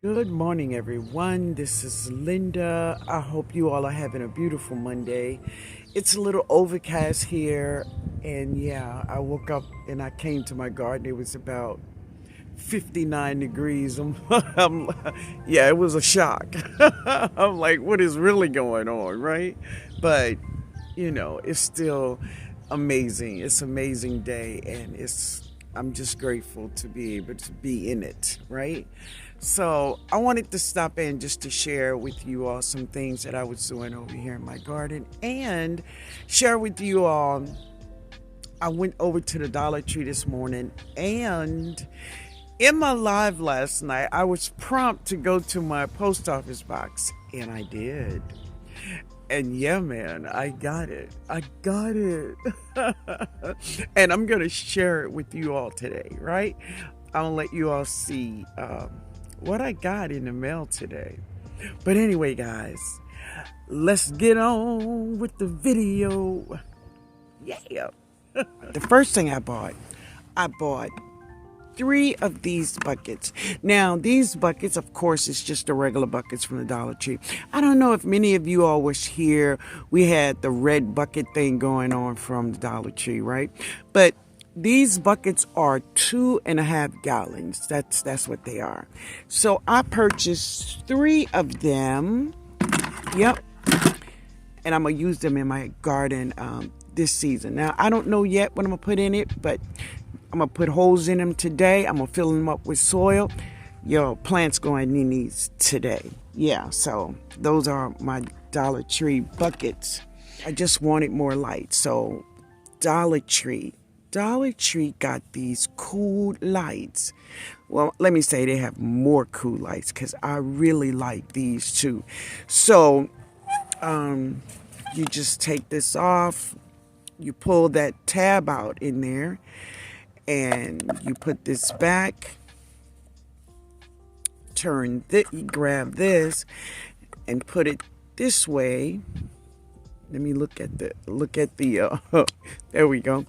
Good morning, everyone. This is Linda. I hope you all are having a beautiful Monday. It's a little overcast here, and yeah, I woke up and I came to my garden. It was about 59 degrees. Yeah, it was a shock. I'm like, what is really going on, right? But it's still amazing. It's an amazing day, and I'm just grateful to be able to be in it, right? So I wanted to stop in just to share with you all some things that I was doing over here in my garden and share with you all. I went over to the Dollar Tree this morning, and in my live last night, I was prompt to go to my post office box, and I did. And yeah, man, I got it. I got it. And I'm going to share it with you all today, right? I'll let you all see what I got in the mail today. But anyway, guys, let's get on with the video. Yeah. The first thing I bought 3 of these buckets. Now, these buckets, of course, is just the regular buckets from the Dollar Tree. I don't know if many of you all was here. We had the red bucket thing going on from the Dollar Tree, right? But these buckets are 2.5 gallons. That's what they are. So I purchased 3 of them. Yep. And I'm going to use them in my garden this season. Now, I don't know yet what I'm going to put in it, but I'm going to put holes in them today. I'm going to fill them up with soil. Your plant's going in these today. Yeah, so those are my Dollar Tree buckets. I just wanted more light. So Dollar Tree got these cool lights. Well, let me say they have more cool lights because I really like these too. So you just take this off. You pull that tab out in there. And you put this back, you grab this and put it this way. Let me look at the, there we go.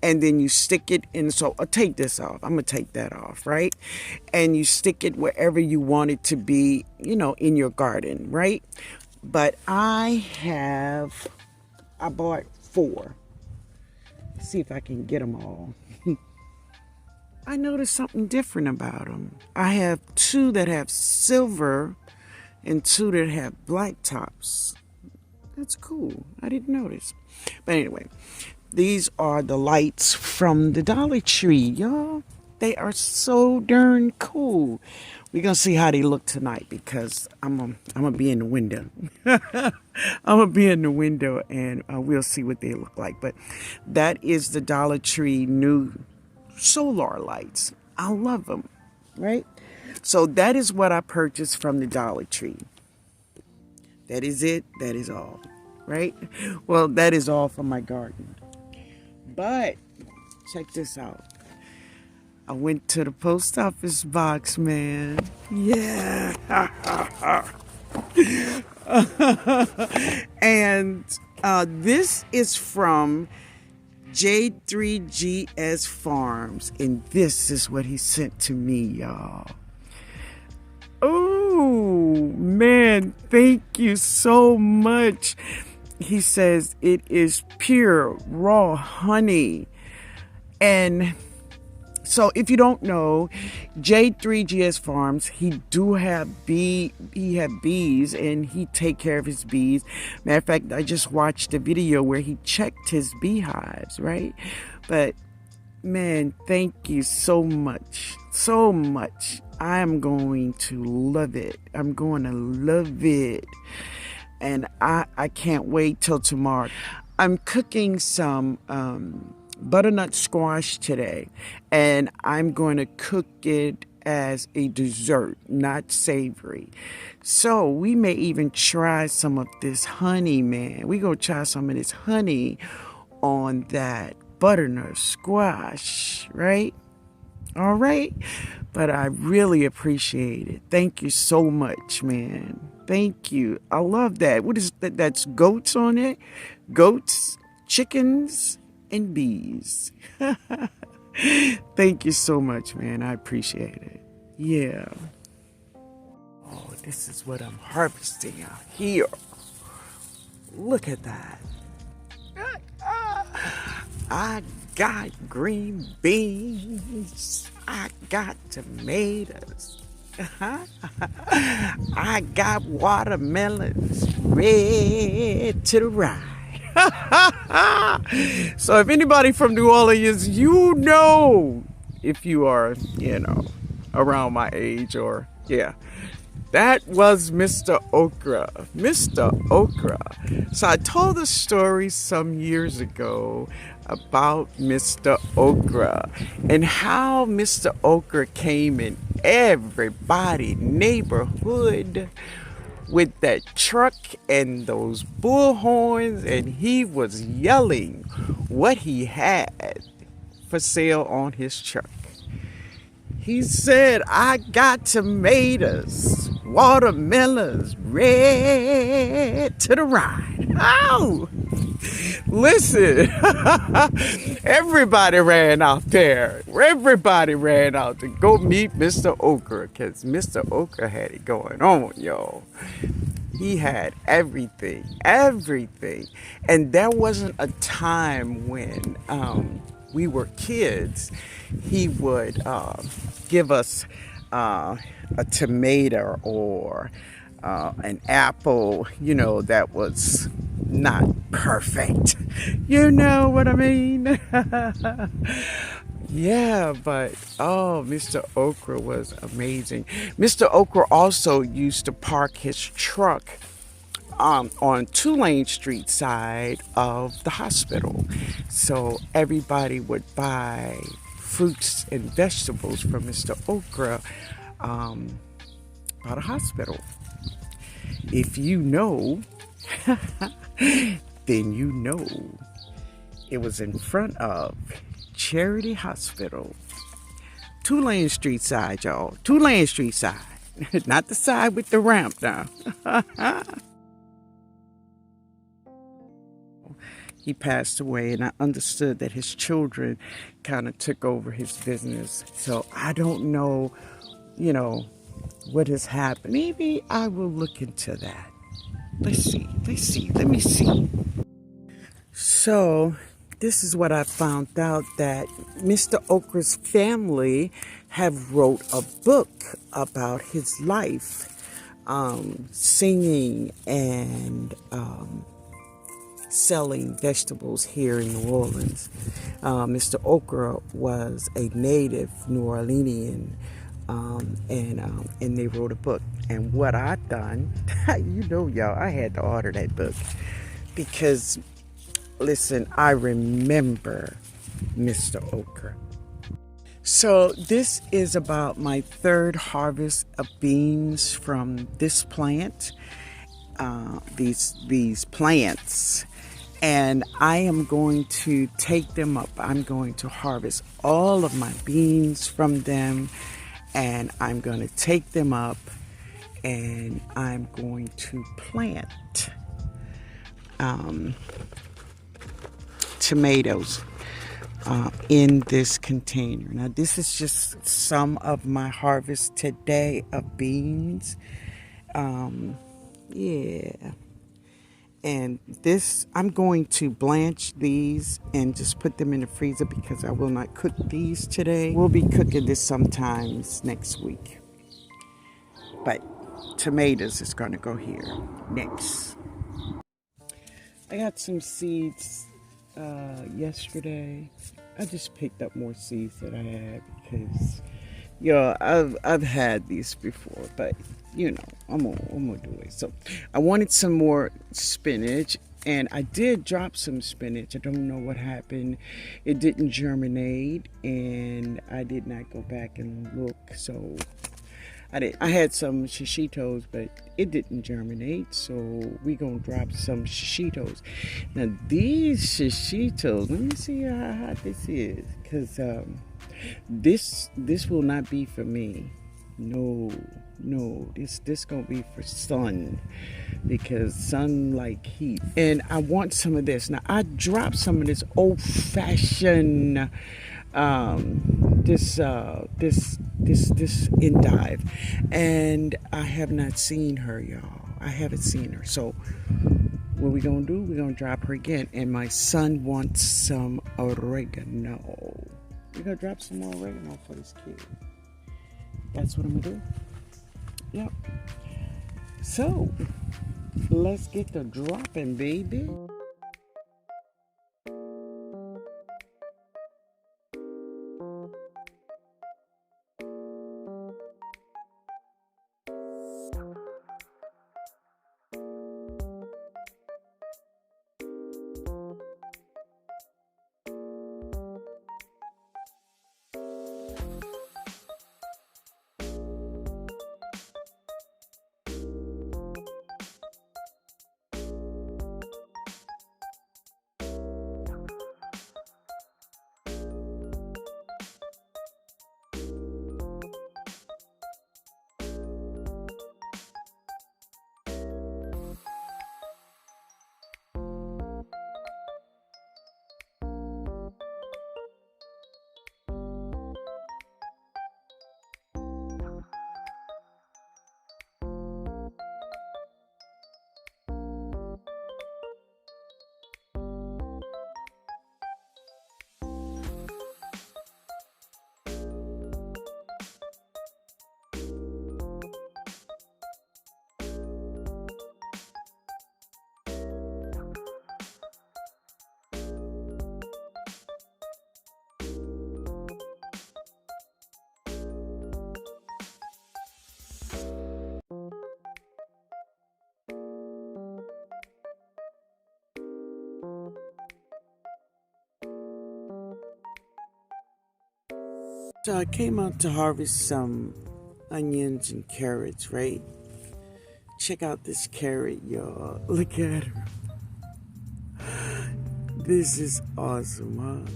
And then you stick it in, so I'll take this off. I'm gonna take that off, right? And you stick it wherever you want it to be, in your garden, right? But I bought 4. Let's see if I can get them all. I noticed something different about them. I have 2 that have silver and 2 that have black tops. That's cool. I didn't notice. But anyway, these are the lights from the Dollar Tree, y'all. They are so darn cool. We're going to see how they look tonight because I'm gonna be in the window. I'm going to be in the window and we'll see what they look like. But that is the Dollar Tree new solar lights. I love them, right? So that is what I purchased from the Dollar Tree. That is it. That is all, right? Well, that is all from my garden. But check this out. I went to the post office box, man. Yeah. And this is from J3GS Farms, and this is what he sent to me, y'all. Oh, man, thank you so much. He says it is pure raw honey. And so if you don't know, J3GS Farms, he have bees and he take care of his bees. Matter of fact, I just watched a video where he checked his beehives, right? But man, thank you so much. So much. I am going to love it. I'm going to love it. And I can't wait till tomorrow. I'm cooking some butternut squash today, and I'm going to cook it as a dessert, not savory. So we may even try some of this honey, man. We gonna try some of this honey on that butternut squash, right? All right. But I really appreciate it. Thank you so much, man. Thank you. I love that. What is that? That's goats on it. Goats, chickens, and bees. Thank you so much, man. I appreciate it. Yeah. this is what I'm harvesting out here. Look at that. I got green beans. I got tomatoes. I got watermelons red to the ride. So if anybody from New Orleans, you know, if you are, around my age, or that was Mr. Okra. Mr. Okra. So I told a story some years ago about Mr. Okra and how Mr. Okra came in everybody's neighborhood with that truck and those bullhorns, and he was yelling what he had for sale on his truck. He said, I got tomatoes, watermelons, red to the ride. Oh, listen, everybody ran out there. Everybody ran out to go meet Mr. Okra, because Mr. Okra had it going on, y'all. He had everything. And there wasn't a time when we were kids, he would give us a tomato or an apple, that was not perfect. You know what I mean? Yeah, but Mr. Okra was amazing. Mr. Okra also used to park his truck on Tulane Street side of the hospital. So everybody would buy fruits and vegetables from Mr. Okra by the hospital. If you know, then you know. It was in front of Charity Hospital. Tulane Street side, y'all. Tulane Street side. Not the side with the ramp now. He passed away, and I understood that his children kind of took over his business. So I don't know, what has happened. Maybe I will look into that. Let me see. So this is what I found out, that Mr. Okra's family have wrote a book about his life, singing and selling vegetables here in New Orleans. Mr. Okra was a native New Orleanian, and they wrote a book. And what I done, y'all, I had to order that book because, listen, I remember Mr. Okra. So this is about my third harvest of beans from this plant, these plants. And I am going to take them up. I'm going to harvest all of my beans from them, and I'm going to take them up, and I'm going to plant tomatoes in this container. Now, this is just some of my harvest today of beans. And this, I'm going to blanch these and just put them in the freezer because I will not cook these today. We'll be cooking this sometimes next week. But tomatoes is going to go here next. I got some seeds yesterday. I just picked up more seeds that I had because, I've had these before, but I'm gonna do it. So I wanted some more spinach, and I did drop some spinach. I don't know what happened. It didn't germinate, and I did not go back and look. So I had some shishitos, but it didn't germinate. So we're gonna drop some shishitos. Now these shishitos, let me see how hot this is, because this will not be for me. No, this gonna be for son, because son like heat. And I want some of this. Now I dropped some of this old-fashioned this this endive, and I have not seen her, y'all. I haven't seen her. So what we gonna do? We're gonna drop her again. And my son wants some oregano. We're gonna drop some more oregano for this kid. That's what I'm gonna do. Yep. So let's get the dropping, baby. So I came out to harvest some onions and carrots, right? Check out this carrot, y'all. Look at her. This is awesome,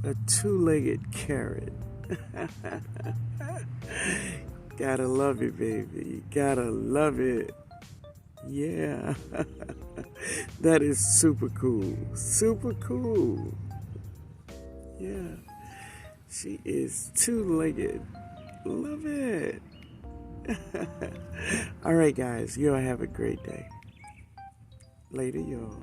huh? A two-legged carrot. Gotta love it, baby. Gotta love it. Yeah. That is super cool. Super cool. Yeah. She is two-legged. Love it. All right, guys. Y'all have a great day. Later, y'all.